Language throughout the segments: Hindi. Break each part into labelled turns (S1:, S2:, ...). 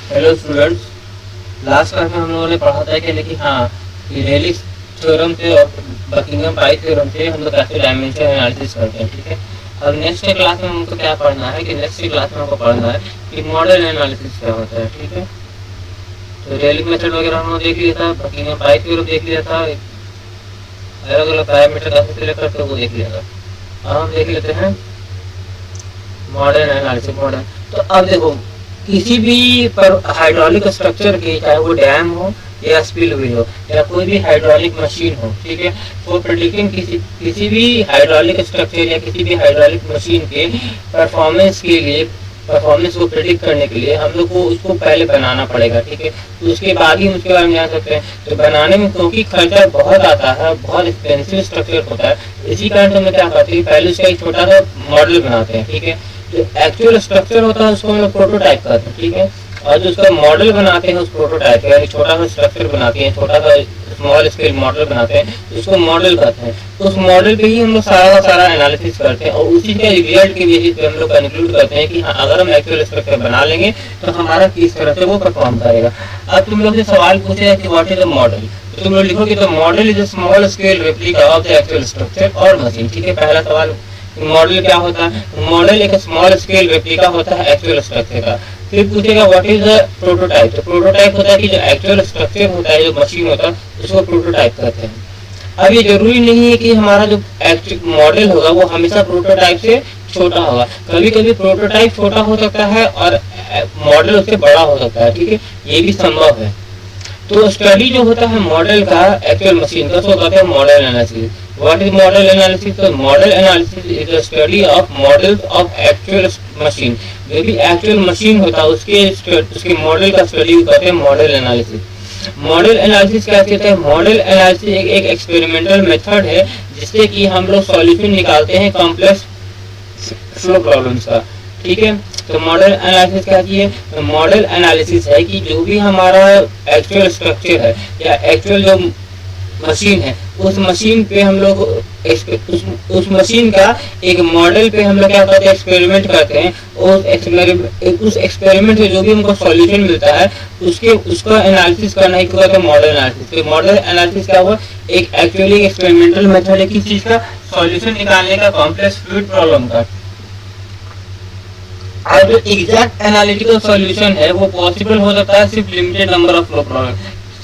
S1: हेलो स्टूडेंट्स, लास्ट क्लास में हम लोगों ने पढ़ा था कि लेकिन हाँ रेलिस थ्योरम से और बकिंघम पाई थ्योरम से हम लोग कैसे डायमेंशन एनालिसिस करते हैं। ठीक है, अब नेक्स्ट क्लास में हमको क्या पढ़ना है कि नेक्स्ट क्लास में हमको पढ़ना है कि मॉडल एनालिसिस क्या होता है। ठीक है, तो रेलिस मेथड वगैरह हमने देख लिया था, बकिंघम पाई थ्योरम देख लिया था, अलग अलग पैरामीटर कैसे सिलेक्ट करते हैं वो देख लिया था। अब हम देख लेते हैं मॉडल एनालिसिस। मॉडल तो अब देखो, किसी भी पर हाइड्रोलिक स्ट्रक्चर के, चाहे वो डैम हो या स्पिलवे हो या कोई भी हाइड्रोलिक मशीन हो, ठीक है, वो प्रेडिक्टिंग किसी भी हाइड्रोलिक स्ट्रक्चर या किसी भी हाइड्रोलिक मशीन के परफॉर्मेंस के लिए, परफॉर्मेंस को प्रेडिक्ट करने के लिए हम लोग को उसको पहले बनाना पड़ेगा। ठीक है, तो उसके बाद ही हम उसके बारे में जान सकते हैं। तो बनाने में क्योंकि खर्चा बहुत आता है, बहुत एक्सपेंसिव स्ट्रक्चर होता है, इसी कारण हम लोग क्या करते हैं, पहले उसका एक छोटा सा मॉडल बनाते हैं। ठीक है, जो एक्चुअल स्ट्रक्चर होता है उसको हम लोग प्रोटोटाइप करते हैं। ठीक है, और जो उसका मॉडल बनाते हैं उस प्रोटोटाइप का, यानी छोटा सा स्ट्रक्चर बनाते हैं, छोटा सा स्मॉल स्केल मॉडल बनाते हैं, उसको मॉडल कहते हैं। उस मॉडल पे ही हम लोग सारा का सारा एनालिसिस करते हैं और उसी के रिजल्ट के बेसिस पे हम लोग कंक्लूड करते हैं कि हाँ, अगर हम एक्चुअल स्ट्रक्चर बना लेंगे तो हमारा किस तरह से वो परफॉर्म करेगा। अब तुम लोग से सवाल पूछे कि व्हाट इज द मॉडल, तो तुम लोग लिखोगे तो model is a small scale replica of the actual structure और मशीन। ठीक है, पहला सवाल मॉडल क्या होता है। मॉडल एक स्मॉल स्केल रेप्लिका होता है एक्चुअल स्ट्रक्चर का। फिर पूछेगा व्हाट इज द प्रोटोटाइप, तो प्रोटोटाइप होता है कि जो एक्चुअल स्ट्रक्चर होता है, जो मशीन होता है, उसको प्रोटोटाइप कहते हैं। अब ये जरूरी नहीं है कि हमारा जो मॉडल होगा वो हमेशा प्रोटोटाइप से छोटा होगा, कभी कभी प्रोटोटाइप छोटा हो सकता है और मॉडल उससे बड़ा हो सकता है। ठीक है, ये भी संभव है। तो स्टडी जो होता है मॉडल का एक्चुअल मशीन का, उसको कहते हैं model analysis. What is model analysis, तो model analysis is the study of models of actual machine. जो भी एक्चुअल मशीन होता है उसके मॉडल का स्टडी कहते हैं मॉडल एनालिसिस। मॉडल एनालिसिस क्या कहते हैं, मॉडल एनालिसिस एक एक्सपेरिमेंटल मेथड है जिससे कि हम लोग सॉल्यूशन निकालते हैं कॉम्प्लेक्स फ्लो प्रॉब्लम्स का। ठीक है, तो मॉडल एनालिसिस क्या है, तो मॉडल एनालिसिस है कि जो भी हमारा एक्चुअल स्ट्रक्चर है या एक्चुअल जो मशीन है, उस मशीन पे हम लोग उस मशीन का एक मॉडल पे हम लोग क्या करते हैं, एक्सपेरिमेंट करते हैं। उस एक्सपेरिमेंट से जो भी हमको सॉल्यूशन मिलता है उसका एनालिसिस करना ही कहते हैं मॉडल एनालिसिस। तो मॉडल एनालिसिस क्या हुआ, एक एक्चुअली एक्सपेरिमेंटल मेथड है किस चीज का, सॉल्यूशन निकालने का कॉम्प्लेक्स फ्लूइड प्रॉब्लम का। और जो एग्जैक्ट एनालिटिकल सॉल्यूशन है वो पॉसिबल हो सकता है सिर्फ limited number of flow problem.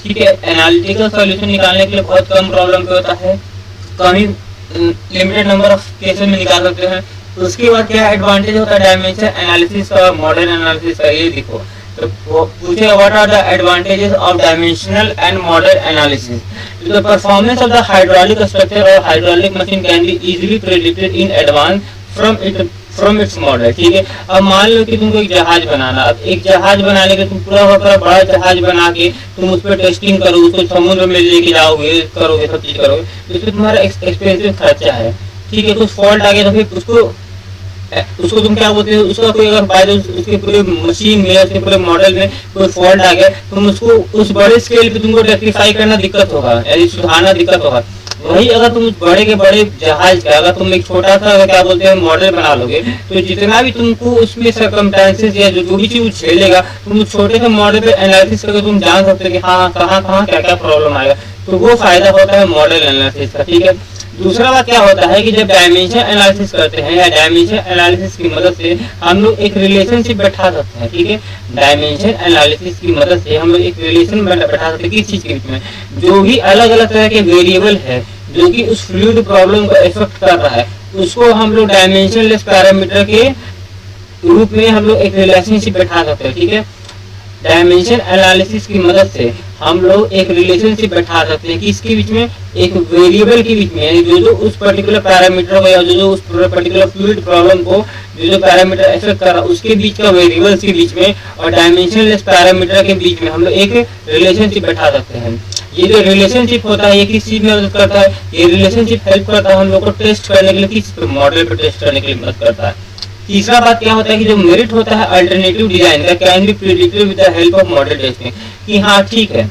S1: ठीक है, एनालिटिकल सॉल्यूशन निकालने के लिए बहुत कम प्रॉब्लम पे होता है, कम ही लिमिटेड नंबर ऑफ केसेस में निकाल सकते हैं। उसके बाद क्या एडवांटेज होता है डायमेंशन एनालिसिस का, मॉडल एनालिसिस का, ये देखो। तो पूछे what are the advantages of dimensional and model analysis. The performance of the hydraulic structure और hydraulic machine can be easily predicted in advance from its model. ठीक है, अब मान लो कि तुमको एक जहाज बनाना, अब एक जहाज बनाने के तुम पूरा बड़ा जहाज बना के तुम उस पर टेस्टिंग करो, उसको समुद्र में लेके जाओगे, करोगे, सब चीज करोगे, तो इसमें तुम्हारा एक्सपेंसिव खर्चा है। ठीक है, कुछ फॉल्ट आ गया तो फिर उसको तुम क्या बोलते हो, उसका कोई अगर बाय उसके पूरे मशीन में, उसके पूरे मॉडल में कोई फॉल्ट आ गया, तुम उसको उस बड़े स्केल पे तुमको रेक्टिफाई करना दिक्कत होगा, यानी सुधारना दिक्कत होगा। वही अगर तुम बड़े के बड़े जहाज का अगर तुम एक छोटा सा क्या बोलते हैं मॉडल बना लोगे, तो जितना भी तुमको उसमें सर्कमस्टेंसेस या जो भी चीज झेलेगा, तुम उस छोटे से मॉडल पे एनालिसिस करके तुम जान सकते हो कि हाँ कहाँ क्या क्या प्रॉब्लम आएगा। तो वो फायदा होता है मॉडल एनालिसिस का। ठीक है, दूसरा बात क्या होता है कि जब डायमेंशन एनालिसिस करते हैं या डायमेंशन एनालिसिस की मदद से हम लोग एक रिलेशनशिप बैठा सकते हैं। ठीक है, डायमेंशन एनालिसिस की मदद से हम लोग एक रिलेशन बैठा सकते हैं किस चीज के बीच में, जो भी अलग अलग तरह के वेरिएबल है जो कि उस फ्लूइड प्रॉब्लम को इफेक्ट कर रहा है, उसको हम लोग डायमेंशनलेस पैरामीटर के रूप में हम लोग एक रिलेशनशिप बैठा सकते हैं। ठीक है, डायमेंशन एनालिसिस की मदद से हम लोग एक रिलेशनशिप बैठा सकते हैं कि इसके बीच में, एक वेरिएबल के बीच में, यानी जो उस पर्टिकुलर पैरामीटर को या जो उस पर्टिकुलर फ्लूइड प्रॉब्लम को जो पैरामीटर इफेक्ट कर रहा है उसके बीच का, वेरिएबल्स के बीच में और डायमेंशनलेस पैरामीटर के बीच में हम लोग एक रिलेशनशिप बैठा सकते हैं। ये जो रिलेशनशिप होता है ये किस चीज में मदद करता है, ये रिलेशनशिप हेल्प करता है हम लोग को टेस्ट करने के लिए, किस मॉडल पर टेस्ट करने के लिए मदद करता है। तीसरा बात क्या होता है कि जो मेरिट होता है अल्टरनेटिव डिजाइन का, can be predicted with the help of model testing. कि हाँ ठीक है,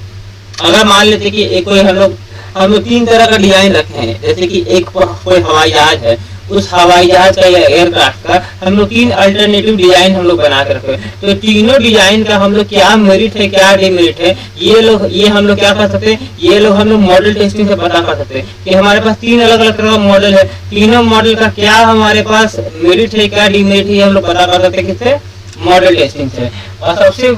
S1: अगर मान लेते कि एक कोई हम लोग तीन तरह का डिजाइन रखे हैं, जैसे कि एक कोई हवाई जहाज है, उस हवाई जहाज का या एयरक्राफ्ट का हम लोग 3 अल्टरनेटिव डिजाइन हम लोग बना कर रखे। तो तीनों डिजाइन का हम लोग क्या मेरिट है क्या डिमेरिट है ये हम लोग क्या कर सकते हैं, ये लोग हम लोग मॉडल टेस्टिंग से पता कर सकते हैं कि हमारे पास 3 अलग अलग तरह का मॉडल है, तीनों मॉडल का क्या हमारे पास मेरिट है क्या डिमेरिट है, हम लोग पता कर सकते हैं किससे, मॉडल टेस्टिंग से। और सबसे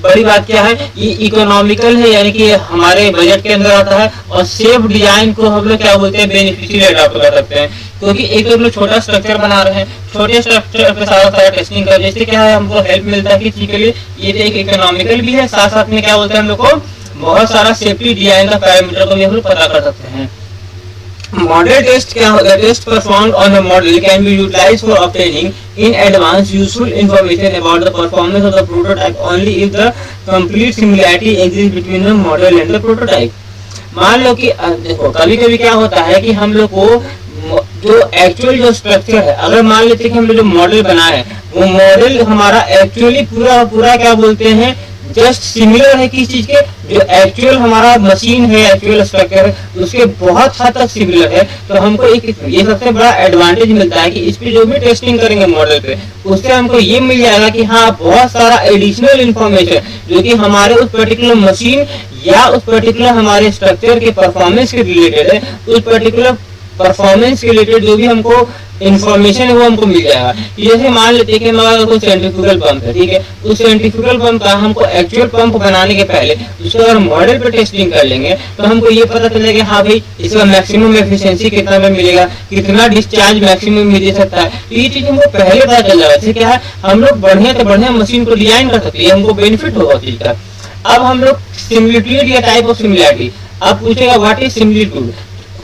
S1: बड़ी बात क्या है, ये इकोनॉमिकल है यानी कि हमारे बजट के अंदर आता है, और सेफ डिजाइन को हम लोग क्या बोलते हैं, बेनिफिशियरी अडॉप्ट कर सकते हैं। क्योंकि एक तो हम लोग छोटा स्ट्रक्चर बना रहे हैं, छोटे स्ट्रक्चर पे सारा टेस्टिंग कर, जैसे क्या है हमको हेल्प मिलता है किसी के लिए, ये तो एक इकोनॉमिकल भी है, साथ साथ में क्या बोलते हैं हम लोग को बहुत सारा सेफ्टी डिजाइन का पैरामीटर को भी हम लोग पता कर सकते हैं। Model test test performed on a model can be utilized for obtaining in advance useful information about the performance of the prototype only if the complete similarity exists between the model and the prototype। मान लो कि देखो कभी कभी क्या होता है कि हम लोग को जो एक्चुअल जो स्ट्रक्चर है, अगर मान लेते हैं कि हम लोग जो मॉडल बनाए हैं वो मॉडल हमारा एक्चुअली पूरा क्या बोलते हैं जस्ट सिमिलर है किस चीज के, जो एक्चुअल हमारा मशीन है एक्चुअल स्ट्रक्चर है उसके बहुत हद तक सिमिलर है, तो हमको एक ये सबसे बड़ा एडवांटेज मिलता है कि इस पे जो भी टेस्टिंग करेंगे मॉडल पे उससे हमको ये मिल जाएगा कि हाँ बहुत सारा एडिशनल इंफॉर्मेशन जो कि हमारे उस पर्टिकुलर मशीन या उस पर्टिकुलर हमारे स्ट्रक्चर के परफॉर्मेंस के रिलेटेड है, उस पर्टिकुलर परफॉर्मेंस के रिलेटेड जो भी हमको इन्फॉर्मेशन है वो हमको मिल जाएगा। जैसे मान लेते हैं कि हमारा कोई सेंट्रीफ्यूगल पंप है, ठीक है, उस सेंट्रीफ्यूगल पंप का हमको एक्चुअल पंप बनाने के पहले उसको अगर मॉडल पे टेस्टिंग कर लेंगे तो हमको ये पता चलेगा हाँ भाई इसका मैक्सिमम एफिशिएंसी कितना में मिलेगा, कितना डिस्चार्ज मैक्सिमम में दे सकता है, तो ये चीज हमको पहले पता चल जाएगा। इससे क्या है हम लोग बढ़िया से बढ़िया मशीन को डिजाइन कर सकते हैं, हमको बेनिफिट होगा चीज का। अब हम लोग सिमिलिट्यूड या टाइप ऑफ सिमिलैरिटी, अब पूछेगा व्हाट इज सिमिलिट्यूड,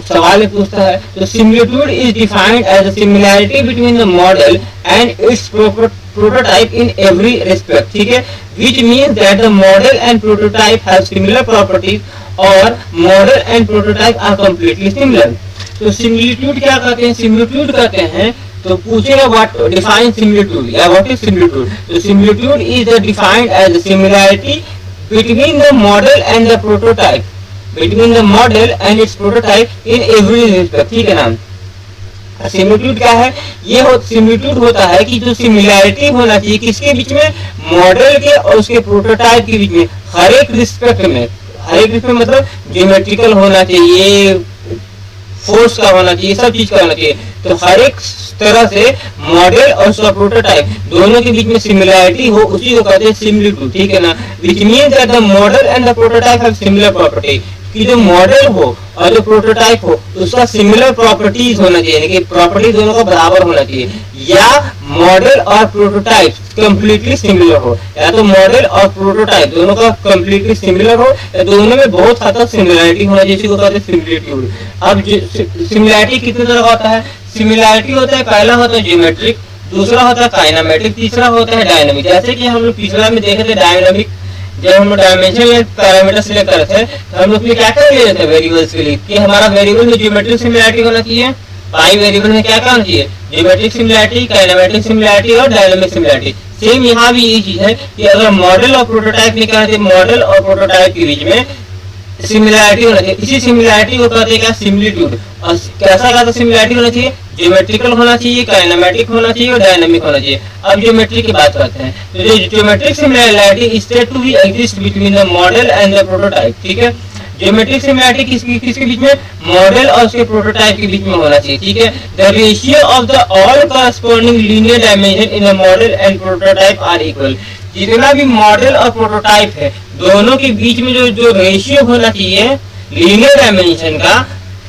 S1: सवाल पूछता है तो similitude is defined as a similarity between the model and its prototype in every respect, ठीक है, which means that the model and prototype have similar properties और model and prototype are completely similar. तो सिमिलिट्यूड क्या कहते हैं, सिमिलिट्यूड कहते हैं तो पूछेगा व्हाट डिफाइन सिमिलिट्यूड या व्हाट इज सिमिलिट्यूड, तो similitude is defined as a similarity between the model and the prototype, between the model and its prototype in every respect, ठीक है ना। सिमिलिट्यूड क्या है, ये सिमिलिट्यूड होता है कि जो सिमिलैरिटी होना चाहिए किसके बीच में, मॉडल के और उसके प्रोटोटाइप के बीच में, हर एक रिस्पेक्ट में, हर एक रिस्पेक्ट मतलब ज्योमेट्रिकल होना चाहिए, फोर्स का होना चाहिए, सब चीज का होना चाहिए, तो हर एक तरह से मॉडल और उसका प्रोटोटाइप दोनों के बीच में सिमिलैरिटी हो उसी को कहते हैं सिमिलिट्यूड, ठीक है ना। Which means that the model and the prototype have similar property, कि जो मॉडल हो और जो प्रोटोटाइप हो उसका सिमिलर प्रॉपर्टीज होना चाहिए, यानी कि प्रॉपर्टी दोनों का बराबर होना चाहिए, या मॉडल और प्रोटोटाइप कंप्लीटली सिमिलर हो, या तो मॉडल और प्रोटोटाइप दोनों का कंप्लीटली सिमिलर हो या दोनों में बहुत हद तक सिमिलरिटी होना चाहिए, जिसको कहते हैं सिमिलिट्यूड। अब सिमिलरिटी कितने तरह का होता है, सिमिलरिटी होता है पहला होता है ज्योमेट्रिक, दूसरा होता है काइनेमेटिक, तीसरा होता है डायनामिक। जैसे कि हम लोग पिछला में देखे थे डायनामिक, जब हम लोग डायमेंशनल पैरामीटर सिलेक्ट करते हैं तो हम लोग क्या कर लेते थे वेरिएबल्स के लिए कि हमारा वेरिएबल में ज्योमेट्रिक सिमिलरिटी होना चाहिए, पाई वेरिएबल में क्या होना चाहिए, ज्योमेट्रिक सिमिलरिटी, काइनेमेटिक सिमिलरिटी और डायनामिक सिमिलरिटी। सेम यहाँ भी यही चीज है कि अगर मॉडल और प्रोटोटाइप निकालते हैं, मॉडल और प्रोटोटाइप के बीच में सिमिलरिटी होना चाहिए, इसी सिमिलरिटी को कहते हैं क्या, सिमिलिट्यूड। और कैसा कहते सिमिलरिटी होना चाहिए, ज्योमेट्रिकल होना चाहिए, काइनेमेटिक होना चाहिए और डायनामिक होना चाहिए। अब ज्योमेट्रिक की बात करते हैं तो जो geometric similarity is said to be exist between the model and the prototype, ठीक है। ज्योमेट्रिक सिमिलरिटी किसके बीच में, मॉडल और उसके प्रोटोटाइप के बीच में होना चाहिए, ठीक है। The ratio of the all corresponding linear dimension in the model and prototype are equal, जितना भी मॉडल और प्रोटोटाइप है दोनों के बीच में जो रेशियो होना चाहिए लीनियर डायमेंशन का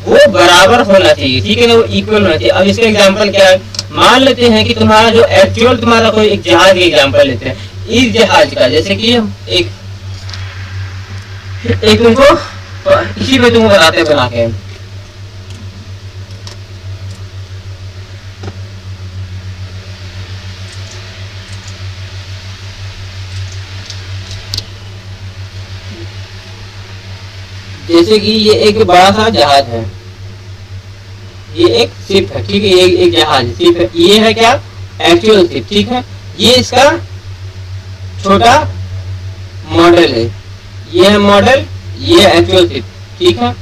S1: वो बराबर होना चाहिए, ठीक है ना, वो इक्वल होना चाहिए। अब इसका एग्जांपल क्या है, मान लेते हैं कि तुम्हारा जो एक्चुअल तुम्हारा कोई एक जहाज का एग्जांपल लेते हैं, इस जहाज का, जैसे कि एक तुमको इसी पे तुमको बताते बना के, जैसे कि ये एक बड़ा सा जहाज है, ये एक शिप है, ठीक है, ये एक जहाज शिप है, ये है क्या, एक्चुअल शिप, ठीक है। ये इसका छोटा मॉडल है, ये है मॉडल, ये है एक्चुअल शिप, ठीक है।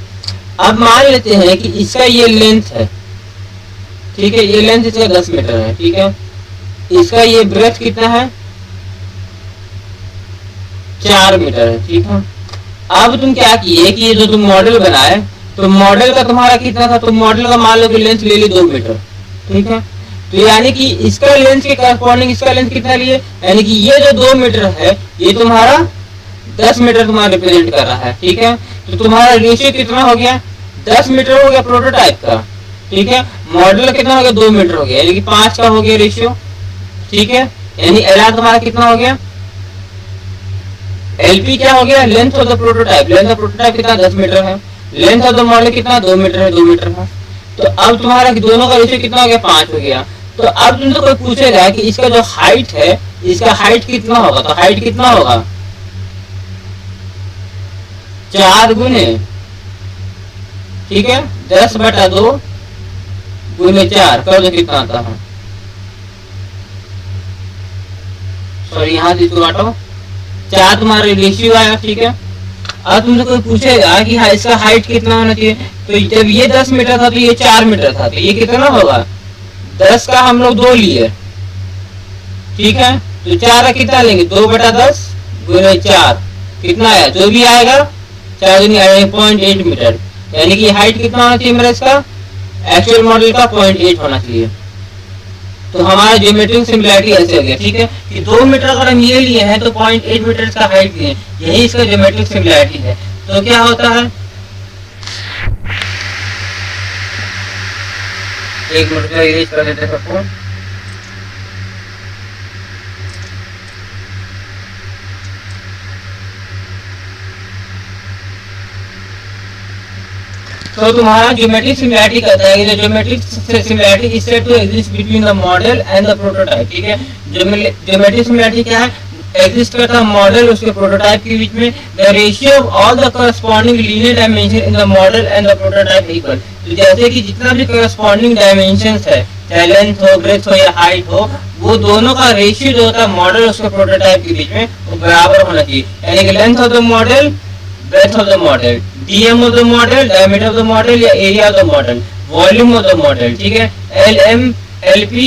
S1: अब मान लेते हैं कि इसका ये लेंथ है, ठीक है, ये लेंथ इसका 10 मीटर है, ठीक है। इसका ये ब्रेथ कितना है, 4 मीटर है, ठीक है। अब तुम क्या किए कि ये जो तुम मॉडल बनाए, तो मॉडल का तुम्हारा कितना था, तो मॉडल का मान लो कि लेंथ ले ली 2 मीटर, ठीक है। तो यानी कि इसका लेंथ के करस्पॉन्डिंग इसका लेंथ कितना लिए, यानी कि ये जो 2 मीटर है ये तुम्हारा 10 मीटर तुम्हारा रिप्रेजेंट कर रहा है, ठीक है। तो तुम्हारा रेशियो कितना हो गया, 10 मीटर हो गया प्रोटोटाइप का, ठीक है। मॉडल कितना हो गया, 2 मीटर हो गया, यानी कि 5 का हो गया रेशियो, ठीक है। यानी एलआर तुम्हारा कितना हो गया, एलपी क्या हो गया, length of the prototype, length of prototype कितना 10 मीटर है, लेंथ ऑफ द मॉडल कितना 2 मीटर है, 2 मीटर है। तो अब तुम्हारा दोनों का रेशियो कितना हो गया, 5 हो गया। तो अब तुमसे कोई पूछेगा कि इसका जो हाइट है, इसका हाइट कितना होगा, तो हाइट कितना होगा, 4 गुने, ठीक है, 10/2 गुने 4 कर दो, कितना आता है, सॉरी यहाँ से इसको काटो, 4 तुम्हारा रेशियो आया, ठीक है। अब तुमसे कोई पूछेगा कि हाँ इसका हाइट कितना होना चाहिए, तो जब ये 10 मीटर था तो ये 4 मीटर था, तो ये कितना होगा, 10 का हम लोग 2 लिए, ठीक है। तो 4 का कितना लेंगे, 2/10 गुने 4 कितना आया, जो भी आएगा 4 दूनी 0.8 मीटर, यानी कि हाइट कितना होना चाहिए मेरा इसका, एक्चुअल मॉडल का 0.8 होना चाहिए। तो हमारा ज्योमेट्रिक सिमिलरिटी ऐसे हो गया, ठीक है, कि 2 मीटर अगर हम ये लिए हैं तो 0.8 मीटर का हाइट लिए, यही इसका ज्योमेट्रिक सिमिलरिटी है। तो क्या होता है, 1 मिनट का इरेज कर देते हैं सबको। तो तुम्हारा ज्योमेट्रिक सिमिलरिटी कहता है कि geometric similarity is said to exist between the model and the prototype, ठीक है। ज्योमेट्रिक सिमिलरिटी क्या है, एग्जिस्ट करता है मॉडल उसके प्रोटोटाइप के बीच में, the ratio of all the corresponding linear dimension in the model and the prototype equal. तो जैसे कि जितना भी करस्पॉन्डिंग डायमेंशंस है, चाहे लेंथ हो, ब्रेथ हो या हाइट हो, वो दोनों का रेशियो जो होता है मॉडल उसके प्रोटोटाइप के बीच में वो बराबर होना चाहिए, यानी कि length of the model, breadth of the model, DM of the model, diameter of the model या area of the model, volume of the model, ठीक है। LM, LP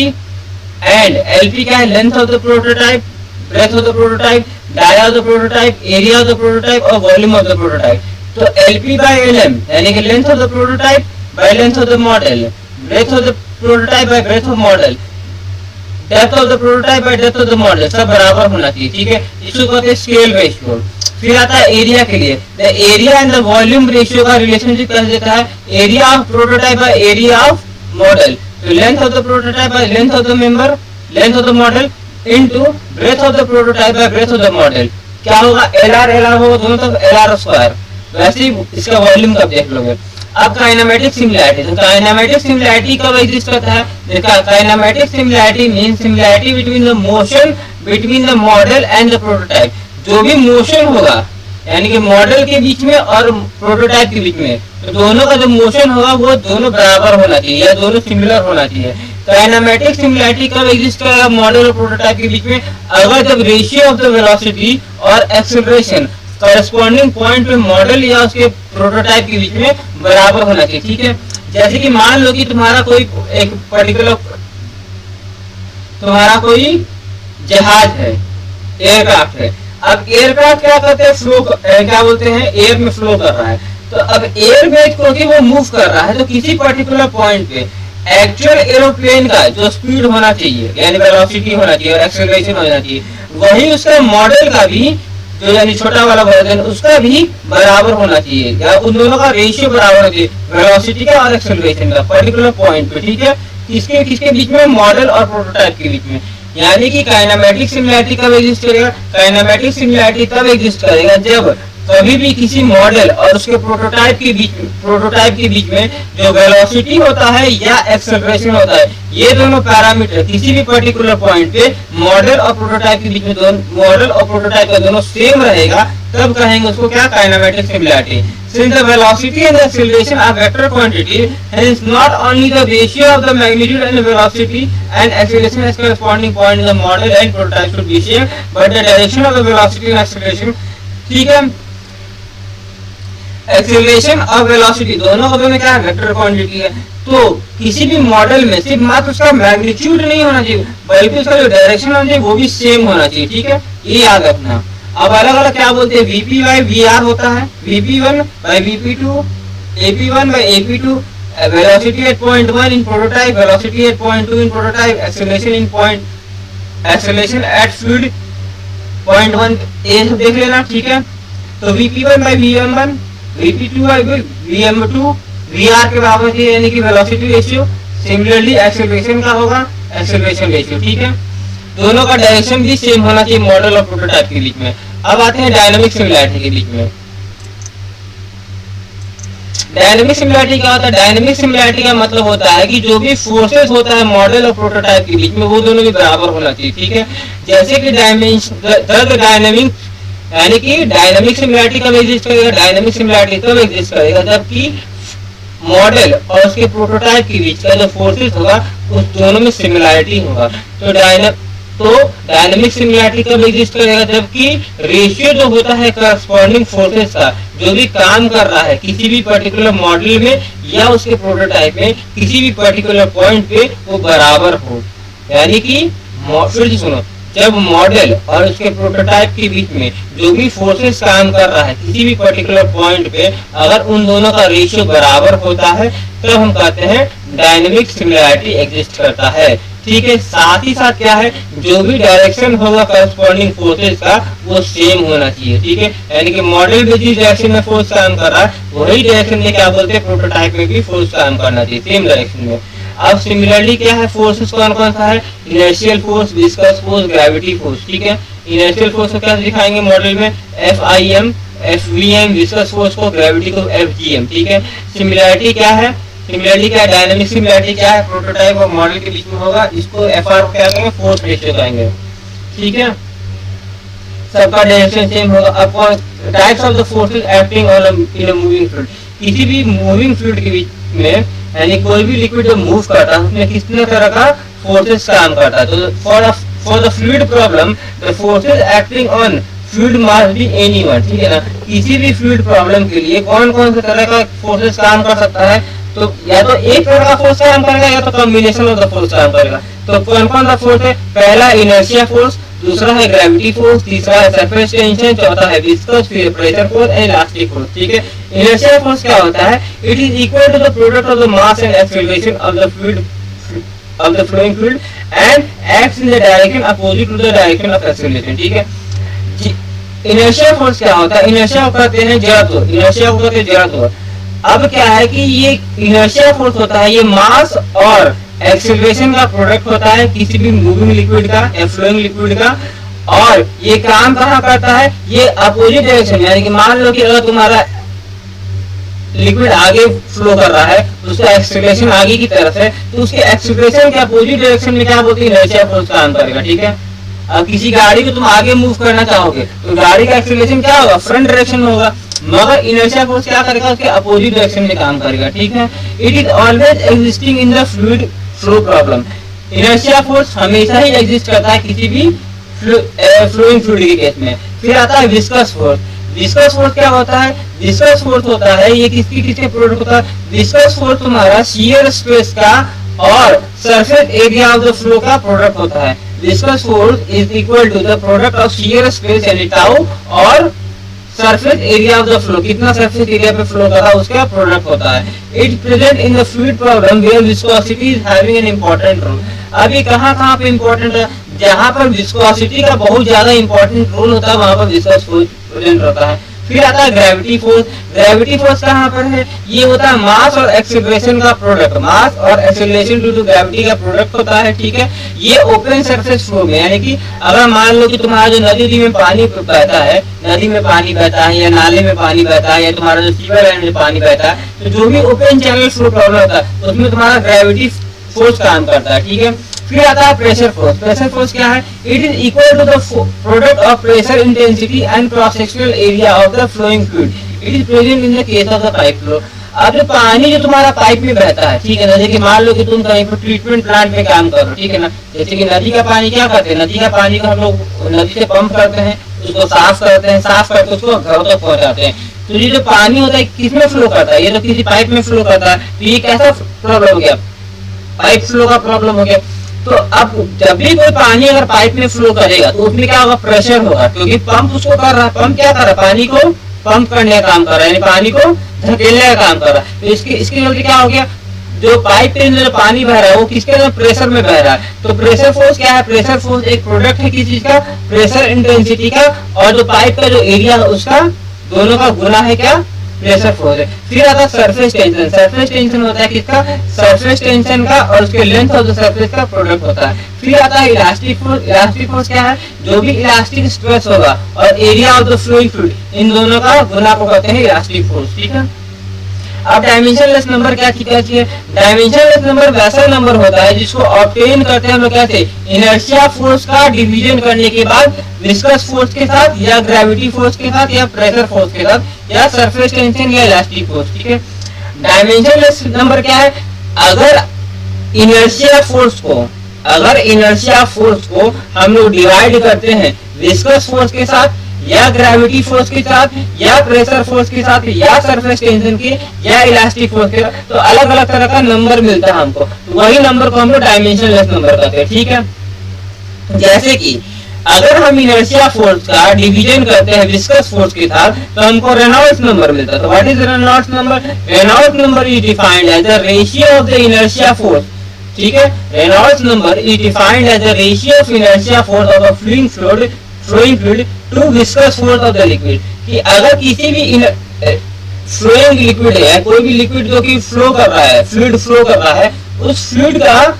S1: and LP क्या है, length of the prototype, breadth of the prototype, dia of the prototype, area of the prototype और volume of the prototype। तो LP by LM यानी कि length of the prototype by length of the model, breadth of the prototype by breadth of model, depth of the prototype by depth of the model, सब बराबर होना चाहिए, ठीक है। इसको कहते हैं स्केल रेशियो। फिर आता है एरिया के लिए, the area and the volume ratio का रिलेशनशिप कैसे देता है, area of prototype by area of model, तो length of the prototype by length of the member, length of the model into breadth of the prototype by breadth of the model, क्या होगा, एलआर होगा दोनों तरफ एलआर स्क्वायर। वैसे ही इसका वॉल्यूम कब देख लोगे। अब काइनेमेटिक सिमिलरिटी, तो काइनेमेटिक सिमिलरिटी कब एग्जिस्ट करता है, देखा kinematic similarity means similarity between the motion between the model and the prototype. जो भी मोशन होगा यानी कि मॉडल के बीच में और प्रोटोटाइप के बीच में, तो दोनों का जो मोशन होगा वो दोनों बराबर होना चाहिए या दोनों सिमिलर होना चाहिए। काइनेमेटिक सिमिलरिटी कब एग्जिस्ट करेगा मॉडल और प्रोटोटाइप के बीच में, अगर जब रेशियो ऑफ द वेलोसिटी और एक्सेलरेशन करस्पॉन्डिंग पॉइंट पे मॉडल या उसके प्रोटोटाइप के बीच में बराबर होना चाहिए, ठीक है। जैसे कि मान लो कि तुम्हारा कोई एक पर्टिकुलर तुम्हारा कोई जहाज है, एयरक्राफ्ट है। अब एयरक्राफ्ट क्या करते हैं, फ्लो क्या बोलते हैं, एयर में फ्लो कर रहा है। तो अब एयर में क्योंकि वो मूव कर रहा है तो किसी पर्टिकुलर पॉइंट पे एक्चुअल एरोप्लेन का जो स्पीड होना चाहिए यानी वेलोसिटी होना चाहिए और एक्सेलरेशन होना चाहिए, वही उसका मॉडल का भी जो यानी छोटा वाला वर्जन उसका भी बराबर होना चाहिए, या उन दोनों का रेशियो बराबर होना चाहिए वेलोसिटी का और एक्सेलरेशन का पर्टिकुलर पॉइंट पे, ठीक है। किसके किसके बीच में, मॉडल और प्रोटोटाइप के बीच में। यानी कि काइनेमेटिक सिमिलरिटी कब एग्जिस्ट करेगा, काइनेमेटिक सिमिलरिटी तब एग्जिस्ट करेगा जब कभी भी किसी मॉडल और उसके प्रोटोटाइप के बीच में जो वेलोसिटी होता है या एक्सेलरेशन होता है, ये दोनों पैरामीटर किसी भी पर्टिकुलर पॉइंट पे मॉडल और प्रोटोटाइप के बीच में मॉडल और प्रोटोटाइप का दोनों सेम रहेगा, तब कहेंगे उसको क्या, kinematic similarity. Since the velocity and the acceleration are vector quantity, hence not only the ratio of the magnitude and the velocity and acceleration as corresponding point in the model and prototype should be same, but the direction of the velocity and acceleration, ठीक है। एक्सेलरेशन और वेलोसिटी दोनों का क्या है, वेक्टर क्वांटिटी है। तो किसी भी मॉडल में सिर्फ मात्र उसका मैग्नीट्यूड नहीं होना चाहिए, बल्कि उसका जो डायरेक्शन होना चाहिए वो भी सेम होना चाहिए, ठीक है, ये याद रखना। अब अलग अलग क्या बोलते हैं, वीपी बाई वी आर होता है, VP one by VP two, AP1 by AP2, velocity at point 1 in prototype, velocity at point 2 in prototype, acceleration at fluid point 1, ये सब देख लेना, ठीक है। तो VP1 by VM1, VP2 by VM2, VR के बराबर है, यानी कि वेलोसिटी रेशियो। सिमिलरली एक्सेलरेशन का होगा एक्सेलरेशन रेशियो, ठीक है। दोनों का डायरेक्शन भी सेम होना चाहिए मॉडल और प्रोटोटाइप के बीच में। अब आते हैं डायनामिक सिमिलैरिटी के बीच में। डायनामिक सिमिलैरिटी क्या होता है, डायनामिक सिमिलैरिटी का मतलब होता है कि जो भी फोर्सेस होता है मॉडल और प्रोटोटाइप के बीच में वो दोनों भी बराबर होना चाहिए, ठीक है। जैसे कि डायनामिक यानी कि डायनामिक सिमिलैरिटी कब एग्जिस्ट करेगा, डायनामिक सिमिलैरिटी तब एग्जिस्ट करेगा जबकि मॉडल और उसके प्रोटोटाइप के बीच का जो फोर्सेस होगा उस दोनों में सिमिलैरिटी होगा। तो डायनामिक सिमिलैरिटी कब एग्जिस्ट करेगा, जबकि रेशियो जो होता है करस्पॉन्डिंग फोर्सेस का जो भी काम कर रहा है किसी भी पर्टिकुलर मॉडल में या उसके प्रोटोटाइप में किसी भी पर्टिकुलर पॉइंट पे वो बराबर हो। यानी कि फिर सुनो, जब मॉडल और उसके प्रोटोटाइप के बीच में जो भी फोर्सेस काम कर रहा है किसी भी पर्टिकुलर पॉइंट पे अगर उन दोनों का रेशियो बराबर होता है तो हम कहते हैं डायनामिक सिमिलैरिटी एग्जिस्ट करता है, ठीक है। साथ ही साथ क्या है, जो भी डायरेक्शन होगा करस्पॉन्डिंग फोर्सेस का वो सेम होना चाहिए, ठीक है। यानी कि मॉडल में जिस डायरेक्शन में फोर्स काम कर रहा है वही डायरेक्शन में क्या बोलते हैं, प्रोटोटाइप में भी फोर्स काम करना चाहिए सेम डायरेक्शन में। अब सिमिलरली क्या है, फोर्सेस कौन कौन सा है, inertial force, viscous force, gravity force, ठीक है। इनर्शियल फोर्स को क्या दिखाएंगे मॉडल में, FIM, FVM, विस्कस फोर्स को, ग्रेविटी को FGM, ठीक है। सिमिलरिटी क्या है, सिमिलरिटी क्या है, डायनामिक सिमिलरिटी क्या है, प्रोटोटाइप और मॉडल के बीच में होगा, इसको FR को क्या कहेंगे, फोर्स रेशियो कहेंगे, ठीक है। सबका डायरेक्शन सेम होगा। अब कौन types of the forces acting on in a moving fluid, किसी भी मूविंग फ्लूइड के बीच में यानी कोई भी लिक्विड जो मूव करता है उसमें कितने तरह का फोर्सेस काम करता है। तो for the fluid problem the forces acting on fluid must be anyone, ठीक है ना। किसी भी फ्लूइड प्रॉब्लम के लिए कौन कौन से तरह का फोर्सेस काम कर सकता है, तो या तो एक तरह का फोर्स काम करेगा या तो कॉम्बिनेशन ऑफ द फोर्स काम करेगा। तो कौन कौन सा फोर्स है, पहला इनर्शिया फोर्स, दूसरा है ग्रेविटी फोर्स, तीसरा है सरफेस टेंशन, चौथा है विस्कस, फिर pressure force and elastic force, ठीक है। इनर्शिया फोर्स क्या होता है, it is equal to the product of the mass and acceleration of the flowing fluid and acts in the direction opposite to the direction of acceleration, ठीक है। इनर्शिया फोर्स क्या होता है, इनर्शिया को कहते हैं जड़त्व, इनर्शिया को कहते हैं जड़त्व। अब क्या है कि ये इनर्शिया फोर्स होता है, ये मास और एक्सेलरेशन का प्रोडक्ट होता है किसी भी मूविंग लिक्विड का या फ्लोइंग लिक्विड का, और ये काम कहाँ करता है, ये अपोजिट डायरेक्शन, यानी कि मान लो कि अगर तुम्हारा लिक्विड आगे फ्लो कर रहा है उसका एक्सेलरेशन आगे की तरफ है, तो उसके एक्सेलरेशन के अपोजिट डायरेक्शन में क्या बोलते हैं, इनर्शिया फोर्स काम करेगा, ठीक है। अब किसी गाड़ी को तुम आगे मूव करना चाहोगे तो गाड़ी का एक्सेलरेशन क्या होगा, फ्रंट डायरेक्शन में होगा, मगर इनर्शिया फोर्स क्या करेगा, उसके अपोजिट डायरेक्शन में काम करेगा, ठीक है। It is always existing in the fluid flow problem, inertia force हमेशा ही एग्जिस्ट करता है किसी भी फ्लोइंग फ्लूइड के केस में। फिर आता है विस्कस फोर्स, विस्कस फोर्स क्या होता है, विस्कस फोर्स होता है ये किसके प्रोडक्ट होता है, विस्कस फोर्स तुम्हारा शियर स्ट्रेस का और surface area of the flow का प्रोडक्ट होता है। Viscous force is equal to the product of shear stress यानी टाउ और surface area of the flow, कितना सरफेस एरिया पे फ्लो कर रहा है उसका प्रोडक्ट होता है। It present in the fluid problem where viscosity is having an important role. अभी कहाँ पे इंपॉर्टेंट है, जहाँ पर विस्कोसिटी का बहुत ज्यादा इंपॉर्टेंट रोल होता है वहां पर विस्कस फोर्स प्रेजेंट होता है। फिर आता है ग्रेविटी फोर्स, ग्रेविटी फोर्स कहाँ पर है, ये होता है मास और एक्सेलरेशन का प्रोडक्ट, मास और एक्सेलरेशन ड्यू टू ग्रेविटी का प्रोडक्ट होता है, ठीक है। ये ओपन सरफेस फ्लो में, यानी कि अगर मान लो कि तुम्हारा जो नदी में पानी बहता है, नदी में पानी बहता है या नाले में पानी बहता है या तुम्हारा जो सीवर लाइन में पानी बहता है, तो जो भी ओपन चैनल फ्लो प्रॉब्लम होता है उसमें तुम्हारा ग्रेविटी फोर्स काम करता है, ठीक है। फिर आता है प्रेशर फोर्स, प्रेशर फोर्स क्या है, it is equal to the product of pressure intensity and cross sectional area of the flowing fluid, it is present in the case of the pipe flow. अब जो पानी जो तुम्हारा पाइप में बहता है, ठीक है ना, जैसे कि मान लो कि तुम कहीं पर ट्रीटमेंट प्लांट में काम करो, ठीक है ना, जैसे कि नदी का पानी क्या करते हैं, नदी का पानी को हम लोग नदी से पंप करते हैं, उसको साफ करते हैं, साफ करके उसको घरों तक पहुंचाते हैं। तो ये जो पानी होता है किसमें फ्लो करता है, ये तो किसी पाइप में फ्लो करता है। तो ये कैसा प्रॉब्लम हो गया, पाइप फ्लो का प्रॉब्लम हो गया। तो अब जब भी कोई पानी अगर पाइप में फ्लो करेगा तो उसमें क्या होगा, प्रेशर होगा, क्योंकि पंप उसको कर रहा है, पंप क्या कर रहा है, पानी को पंप करने का काम कर रहा है, यानी पानी को धकेलने का काम कर रहा है। तो इसकी वजह क्या हो गया, जो पाइप के अंदर पानी बह रहा है वो किसके अंदर, प्रेशर में बह रहा है। तो प्रेशर फोर्स क्या है, प्रेशर फोर्स एक प्रोडक्ट है किस चीज का, प्रेशर इंटेंसिटी का, और जो पाइप का जो एरिया है उसका, दोनों का गुना है क्या, प्रेशर फोर्स है। फिर आता है सरफेस टेंशन। सरफेस टेंशन होता है किसका, सरफेस टेंशन का, और उसके लेंथ ऑफ द सरफेस का प्रोडक्ट होता है। फिर आता है इलास्टिक फोर्स। इलास्टिक फोर्स क्या है, जो भी इलास्टिक स्ट्रेस होगा और area of the flowing fluid, इन दोनों का गुना को कहते हैं इलास्टिक फोर्स। ठीक है। अब डायमेंशनलेस नंबर क्या चीज है, डायमेंशनलेस नंबर वैसा नंबर होता है जिसको ऑब्टेन करते हैं हम लोग कैसे, इनर्शिया फोर्स का डिवीजन करने के बाद विस्कस फोर्स के साथ, या ग्रेविटी फोर्स के साथ, या प्रेशर फोर्स के साथ, या सरफेस टेंशन, या इलास्टिक फोर्स। ठीक है। डायमेंशनलेस नंबर क्या है, अगर इनर्शिया फोर्स को हम लोग डिवाइड करते हैं विस्कस फोर्स के साथ, या ग्रेविटी फोर्स के साथ, या प्रेशर फोर्स के साथ, या सरफेस टेंशन के, या इलास्टिक फोर्स के साथ, तो अलग अलग तरह का नंबर मिलता है हमको। तो वही नंबर को हम लोग डायमेंशनलेस नंबर कहते हैं। ठीक है। जैसे कि अगर हम इनर्शिया फोर्स का डिवीजन करते हैं विस्कस फोर्स के साथ तो हमको रेनॉल्ड्स नंबर मिलता है। तो what is Reynolds number, Reynolds number is defined as the ratio of the inertia force. ठीक है। Reynolds number is defined as the ratio of inertia force of a flowing fluid to viscous force of the liquid. कि अगर किसी भी फ्लोइंग लिक्विड है, कोई भी लिक्विड जो कि फ्लो कर रहा है, फ्लूइड फ्लो कर रहा है, उस फ्लूइड का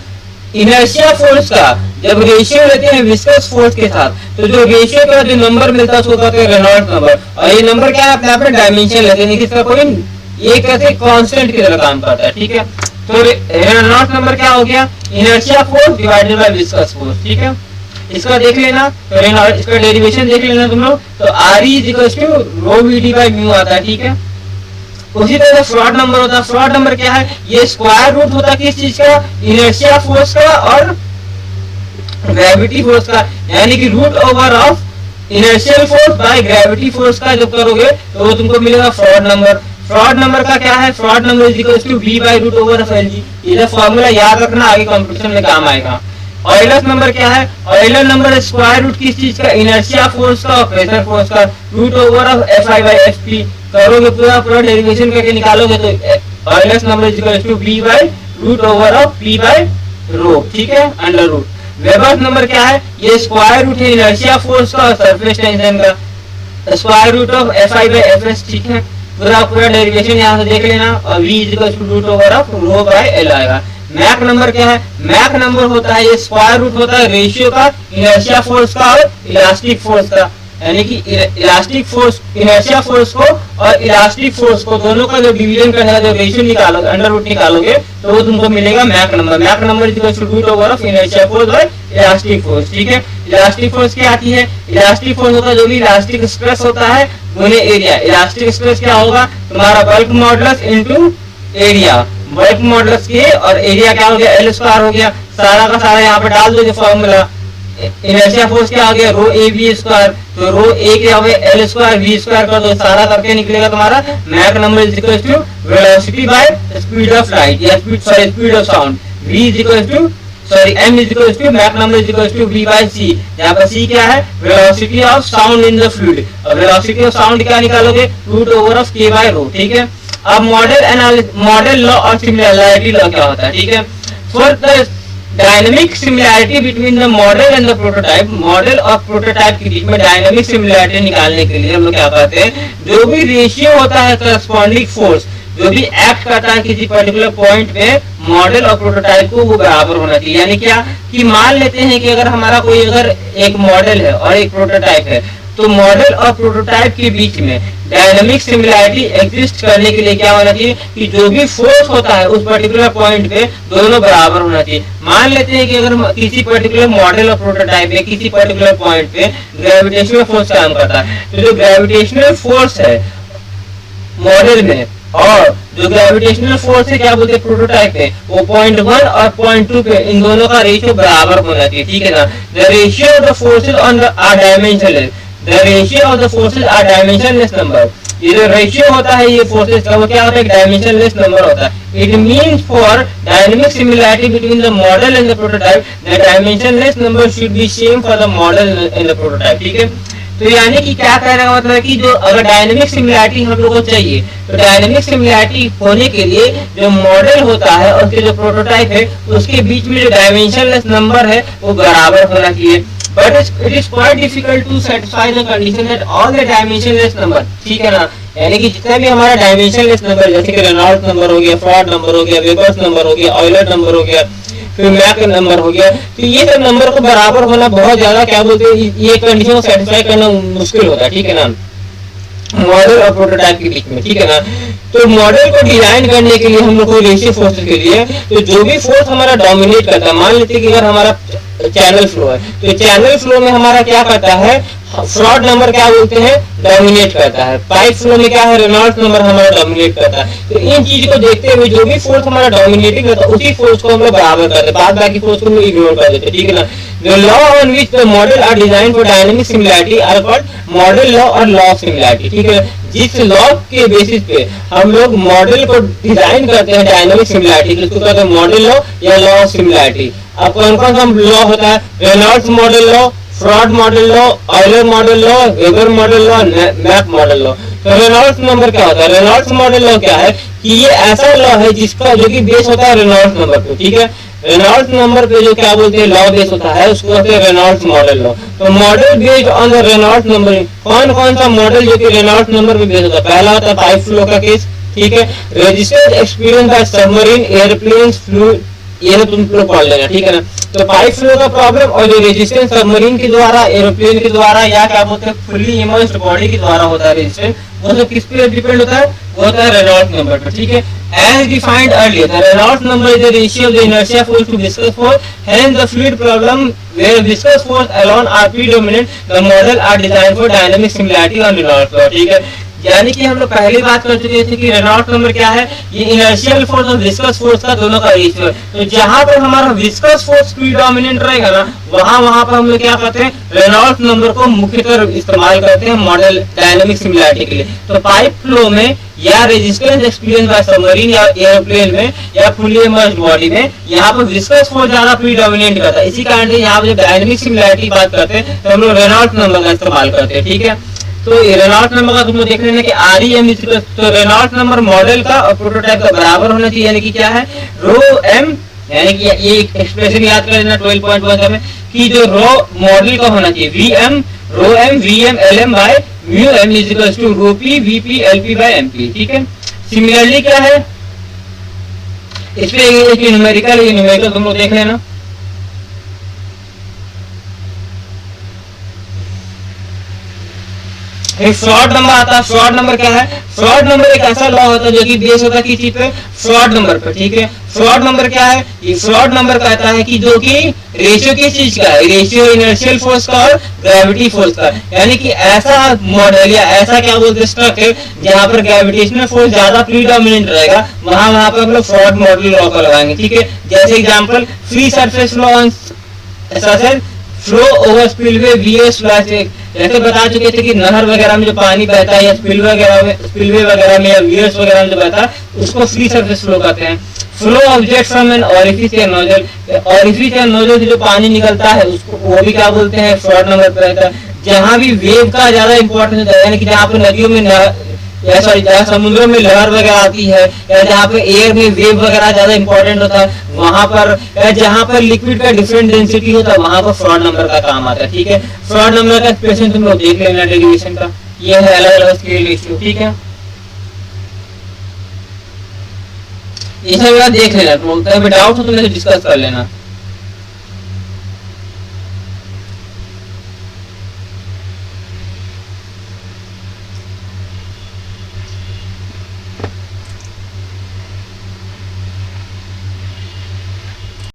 S1: इनर्शिया फोर्स का जब रेशियो लेते हैं विस्कस फोर्स के साथ, तो जो रेशियो का जो नंबर मिलता है उसको कहते हैं रेनॉल्ड्स नंबर। और ये नंबर क्या है, अपने आप में डायमेंशन लेते हैं, किसका कोई ये कैसे कांस्टेंट की तरह काम करता है। ठीक है। तो रेनॉल्ड्स नंबर क्या हो गया, inertia force divided by viscous force. ठीक है। इसका देख लेना, तो इसका डेरिवेशन देख लेना तुम लोग। तो RE equals to rho VD by mu आता है। ठीक है। उसी तरह फ्रॉड नंबर होता है। फ्रॉड नंबर क्या है, ये स्क्वायर रूट होता है किस चीज का, इनर्शिया फोर्स का और ग्रेविटी फोर्स का, यानी कि root over of inertial force by gravity force का जब करोगे तो वो तुमको मिलेगा फ्रॉड नंबर। फ्रॉड नंबर का क्या है, Froude number is equals to V by root over of LG। ये फॉर्मूला याद रखना, आगे कंपटीशन में काम आएगा। ऑयलर नंबर क्या है, ऑयलर नंबर स्क्वायर रूट किस चीज का, इनर्शिया फोर्स का और प्रेशर फोर्स का, root over of Fi by Fp। करोगे पूरा डेरिवेशन करके निकालोगे तो Euler number is equal to V by root over of P by rho. ठीक है, अंडर रूट। वेबर्स नंबर क्या है, ये स्क्वायर रूट है इनर्शिया फोर्स का और सरफेस टेंशन का, square root of Fi by Fs। ठीक है। पूरा डेरिवेशन यहाँ से देख लेना, और V is equal to root over of rho by L आएगा। मैक नंबर क्या है, मैक नंबर होता है ये स्क्वायर रूट होता है रेशियो का इनर्शिया फोर्स का और इलास्टिक फोर्स का, यानी कि इलास्टिक फोर्स, इनर्शिया फोर्स को और इलास्टिक फोर्स को दोनों का जो डिवीजन करने का जो रेशियो निकालोगे, अंडर रूट निकालोगे, तो वो तुमको मिलेगा Mach number. Mach number is equal to root over of inertia force और इलास्टिक फोर्स। ठीक है। इलास्टिक फोर्स क्या आती है, इलास्टिक फोर्स होता है जो भी इलास्टिक स्ट्रेस होता है गुने एरिया। इलास्टिक स्ट्रेस क्या होगा, तुम्हारा bulk modulus into area, bulk modulus के और एरिया क्या हो गया, L स्क्वायर हो गया। सारा का सारा यहाँ पे डाल दो जो फॉर्मूला, इनर्शिया फोर्स क्या आ गया, रो ए वी स्क्वायर, तो रो ए क्या हो गया, L स्क्वायर वी स्क्वायर कर दो, सारा करके निकलेगा तुम्हारा Mach number is equal to velocity by speed of light, या speed of sound. V is equal to M is equal to Mach number is equal to V by C, यहाँ पर C क्या है, velocity of sound in the fluid, और वेलोसिटी ऑफ साउंड क्या निकालोगे, root over of K by rho. ठीक है। अब मॉडल लॉ और सिमिलैरिटी लॉ क्या होता है। ठीक है। For the dynamic similarity between the model and the prototype, model और प्रोटोटाइप के बीच में डायनामिक सिमिलैरिटी निकालने के लिए हम लोग क्या करते हैं, जो भी रेशियो होता है करस्पॉन्डिंग फोर्स जो भी एक्ट करता है किसी पर्टिकुलर पॉइंट पे, मॉडल और प्रोटोटाइप को वो बराबर होना चाहिए। यानी क्या कि मान लेते हैं कि अगर हमारा कोई अगर एक मॉडल है और एक प्रोटोटाइप है, तो मॉडल और प्रोटोटाइप के बीच में डायनामिक सिमिलैरिटी एग्जिस्ट करने के लिए क्या होना चाहिए कि जो भी फोर्स होता है उस पर्टिकुलर पॉइंट पे दोनों बराबर होना चाहिए। मान लेते हैं कि अगर किसी पर्टिकुलर मॉडल और प्रोटोटाइप में किसी पर्टिकुलर पॉइंट पे ग्रेविटेशनल फोर्स काम करता है, तो जो ग्रेविटेशनल फोर्स है मॉडल में और जो ग्रेविटेशनल फोर्स है क्या बोलते हैं प्रोटोटाइप पे, वो 0.1 और 0.2 पे इन दोनों का रेशियो बराबर होना चाहिए। ठीक है ना। The ratio of the forces on the are dimensionless, the ratio of the forces are dimensionless number. ये जो रेशियो होता है ये फोर्सेज का, वो क्या होता है, एक डायमेंशनलेस नंबर होता है। It means for dynamic similarity between the model and the prototype the dimensionless number should be same for the model and the prototype, ठीक है। तो यानी कि क्या कहने का मतलब है कि जो अगर डायनेमिक सिमिलैरिटी हम लोग को चाहिए, तो डायनेमिक सिमिलैरिटी होने के लिए जो मॉडल होता है और उसके जो प्रोटोटाइप है उसके बीच में जो डायमेंशनलेस नंबर है वो बराबर होना चाहिए। But it is quite difficult to satisfy the condition that all the dimensionless number, ठीक है ना, यानी कि जितना भी हमारा डायमेंशनलेस नंबर जैसे कि रेनॉल्ड्स नंबर हो गया, फ्रॉड नंबर हो गया, वेबर्स नंबर हो गया, ऑयलर नंबर हो गया, फिर मैक नंबर हो गया, तो ये सब नंबर को बराबर होना बहुत ज्यादा क्या बोलते हैं, ये कंडीशन को सेटिस्फाई करना मुश्किल होता है, ठीक है ना, मॉडल और प्रोटोटाइप के बीच में, ठीक है ना। तो मॉडल को डिजाइन करने के लिए हम लोग को रेशियो फोर्सेस के लिए, तो जो भी फोर्स हमारा डोमिनेट करता है, मान लेते हैं कि अगर हमारा चैनल फ्लो है, तो चैनल फ्लो में हमारा क्या करता है, फ्रॉड नंबर क्या बोलते हैं, डोमिनेट करता है। पाइप फ्लो में क्या है, रेनॉल्ड्स नंबर हमारा डोमिनेट करता है। तो इन चीज को देखते हुए जो भी फोर्स हमारा डोमिनेटिंग करता है उसी फोर्स को हम लोग बराबर करते हैं, बाद बाकी फोर्स को हम लोग इग्नोर कर देते हैं, ठीक है ना। The law on which the model are designed for dynamic similarity are called model law और law of similarity, ठीक है। जिस लॉ के बेसिस पे हम लोग मॉडल को डिजाइन करते हैं डायनामिक सिमिलैरिटी, उसको कहते हैं मॉडल लॉ या लॉ ऑफ सिमिलैरिटी। अब कौन कौन सा लॉ होता है, Reynolds model law, Froude model law, Euler model law, Weber model law, Mach model law. तो रेनॉल्ड्स नंबर क्या होता है, रेनॉल्ड्स मॉडल लॉ क्या है कि ये ऐसा लॉ है जिसका जो कि बेस होता है रेनॉल्ड्स नंबर पे, ठीक है। रेनॉल्ड्स नंबर पे जो क्या बोलते हैं लॉ बेस होता है उसको कहते हैं रेनॉल्ड्स मॉडल लॉ। तो model based on the Reynolds number, कौन कौन सा मॉडल जो कि रेनॉल्ड्स नंबर पे बेस होता है, पहला होता है पाइप फ्लो का केस, ठीक है। Registered experience by submarine, airplanes, fluid, ये तो तुम लोग पढ़ लेना, ठीक है ना। तो पाइप फ्लो का प्रॉब्लम और जो रेजिस्टेंस सबमरीन के द्वारा, एरोप्लेन के द्वारा या क्या बोलते हैं फुल्ली इमर्स्ड बॉडी के द्वारा होता है रेजिस्टेंस, वो सब किस पे डिपेंड होता है, वो होता है रेनॉल्ड्स नंबर पर, ठीक है। As defined earlier, the Reynolds number is the ratio of the inertia force to viscous force. Hence, the fluid problem where viscous force alone are predominant, the model are designed for dynamic similarity on Reynolds law, ठीक है। यानी कि हम लोग पहली बात कर चुके थे कि रेनॉल्ड्स नंबर क्या है, ये इनर्शियल फोर्स और विस्कस फोर्स का दोनों का रेशियो है। तो जहां पर हमारा विस्कस फोर्स प्रीडोमिनेंट रहेगा ना, वहां पर हम लोग क्या करते हैं, रेनॉल्ड्स नंबर को मुख्यतः इस्तेमाल करते हैं मॉडल डायनामिक सिमिलैरिटी के लिए। तो पाइप फ्लो में या रेजिस्टेंस एक्सपीरियंस बाय सबमरीन या एयरप्लेन में या फुल्ली इमर्स्ड बॉडी में यहाँ पर विस्कस फोर्स ज्यादा प्रीडोमिनेंट करता है। इसी कारण से यहाँ पर जब डायनामिक सिमिलैरिटी की बात करते हैं तो हम लोग रेनॉल्ड्स नंबर का इस्तेमाल करते हैं, ठीक है। तो रेनॉल्ड्स नंबर का तुम लोग देख लेना कि REM, तो रेनॉल्ड्स नंबर मॉडल का और प्रोटोटाइप का बराबर होना चाहिए, यानी कि क्या है, रो एम, यानी कि ये एक्सप्रेशन याद कर लेना 12.1 में कि जो रो मॉडल का होना चाहिए VM, rho m VM LM by mu M is equal to rho P VP LP by MP, ठीक है। सिमिलरली क्या है, इसमें एक न्यूमेरिकल तुम लोग देख लेना। एक फ्रॉड नंबर आता है, फ्रॉड नंबर क्या है, फ्रॉड नंबर एक ऐसा लॉ होता है जो कि बेस होता है किस चीज पे, फ्रॉड नंबर पे, ठीक है। फ्रॉड नंबर क्या है, ये फ्रॉड नंबर कहता है कि जो कि रेशियो किस चीज का है, रेशियो इनर्शियल फोर्स का और ग्रेविटी फोर्स का, यानी कि ऐसा मॉडल या ऐसा क्या बोलते हैं स्ट्रक्चर जहां पर ग्रेविटेशनल फोर्स ज्यादा प्रीडोमिनेंट रहेगा, वहां पर हम लोग फ्रॉड मॉडल लॉ को लगाएंगे, ठीक है। जैसे example free surface law on surface flow over spillway VS flash, जैसे बता चुके थे कि नहर वगैरह में जो पानी बहता है या स्पिलवे वगैरह में या VS वगैरह में जो बहता है उसको फ्री सरफेस फ्लो कहते हैं। Flow object from an orifice या नोजल, ऑरिफिस या नोजल से जो पानी निकलता है उसको वो भी क्या बोलते हैं, फ्रॉड नंबर पे रहता है। जहां भी वेव का ज्यादा इंपॉर्टेंस होता है, यानी कि जहाँ पर नदियों में या सॉरी जहाँ समुद्रों में लहर वगैरह आती है या जहाँ पे एयर में वेव वगैरह ज्यादा इंपॉर्टेंट होता है, वहां पर या जहाँ पर लिक्विड का डिफरेंट डेंसिटी होता है वहां पर फ्रॉड नंबर का काम आता है, ठीक है। फ्रॉड नंबर का एक्सप्रेशन तुम लोग देख लेना डेरिवेशन का, ये है अलग अलग स्केल रेशियो, ठीक है। ये सब बात देख लेना, डाउट हो तो मेरे से डिस्कस कर लेना।